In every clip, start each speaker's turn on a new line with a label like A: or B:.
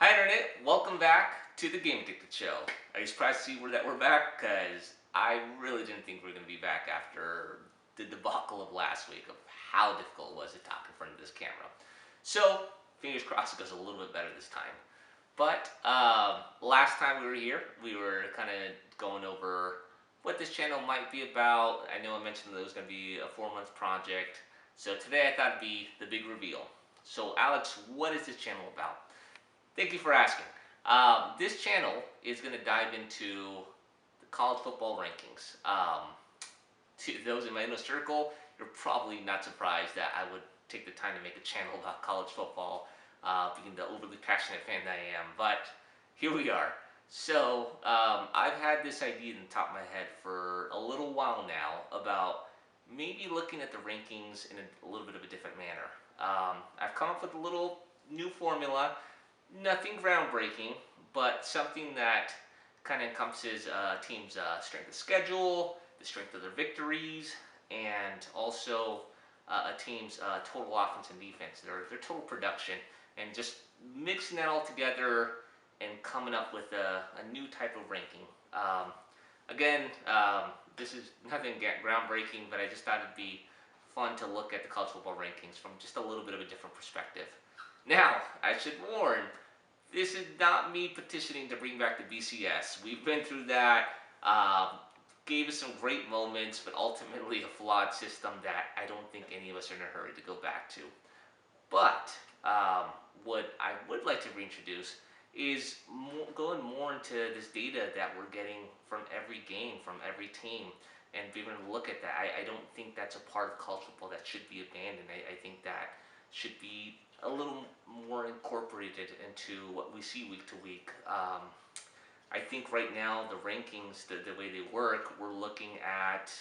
A: Hi Internet, welcome back to the Game Addicted Show. Are you surprised to see that we're back? Because I really didn't think we were going to be back after the debacle of last week of how difficult it was to talk in front of this camera. So, fingers crossed it goes a little bit better this time. But last time we were here, we were kind of going over what this channel might be about. I know I mentioned that it was going to be a 4-month project. So today I thought it'd be the big reveal. So Alex, what is this channel about? Thank you for asking. This channel is going to dive into the college football rankings. To those in my inner circle, you're probably not surprised that I would take the time to make a channel about college football, being the overly passionate fan that I am. But here we are. So I've had this idea in the top of my head for a little while now about maybe looking at the rankings in a little bit of a different manner. I've come up with a little new formula. Nothing groundbreaking, but something that kind of encompasses teams' strength of schedule, the strength of their victories, and also a team's total offense and defense, their total production, and just mixing that all together and coming up with a new type of ranking. Again, this is nothing groundbreaking, but I just thought it'd be fun to look at the college football rankings from just a little bit of a different perspective. Now, I should warn, this is not me petitioning to bring back the BCS. We've been through that, gave us some great moments, but ultimately a flawed system that I don't think any of us are in a hurry to go back to. But what I would like to reintroduce is going more into this data that we're getting from every game, from every team, and being able to look at that. I don't think that's a part of college football that should be abandoned. I think that should be a little more incorporated into what we see week to week. I think right now the rankings, the way they work, we're looking at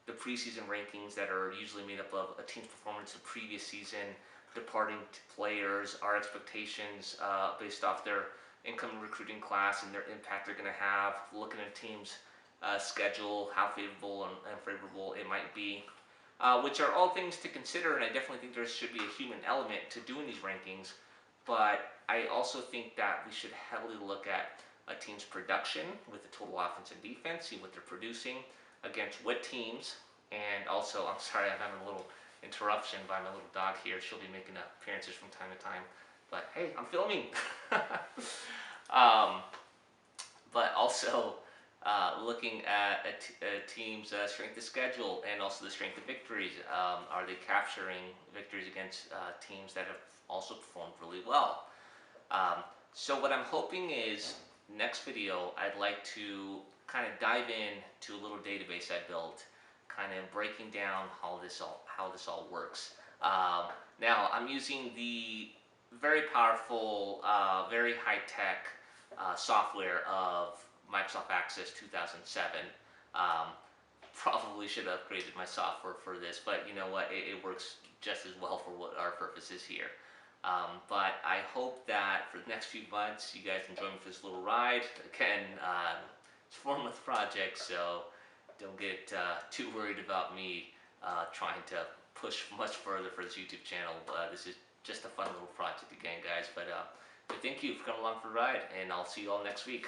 A: the preseason rankings that are usually made up of a team's performance the previous season, departing players, our expectations based off their incoming recruiting class and their impact they're going to have, looking at a team's schedule, how favorable and unfavorable it might be. Which are all things to consider, and I definitely think there should be a human element to doing these rankings, but I also think that we should heavily look at a team's production with the total offense and defense, see what they're producing against what teams, and also, I'm sorry, I'm having a little interruption by my little dog here. She'll be making appearances from time to time, but hey, I'm filming. But also, looking at a team's strength of schedule and also the strength of victories. Are they capturing victories against teams that have also performed really well? So what I'm hoping is, next video, I'd like to kind of dive in to a little database I built, kind of breaking down how this all works. Now, I'm using the very powerful, very high-tech software of Microsoft Access 2007. Probably should have upgraded my software for this, but you know what, it works just as well for what our purpose is here. But I hope that for the next few months you guys enjoy me for this little ride. Again, it's a 4-month project, so don't get too worried about me trying to push much further for this YouTube channel. This is just a fun little project again, guys. But thank you for coming along for the ride, and I'll see you all next week.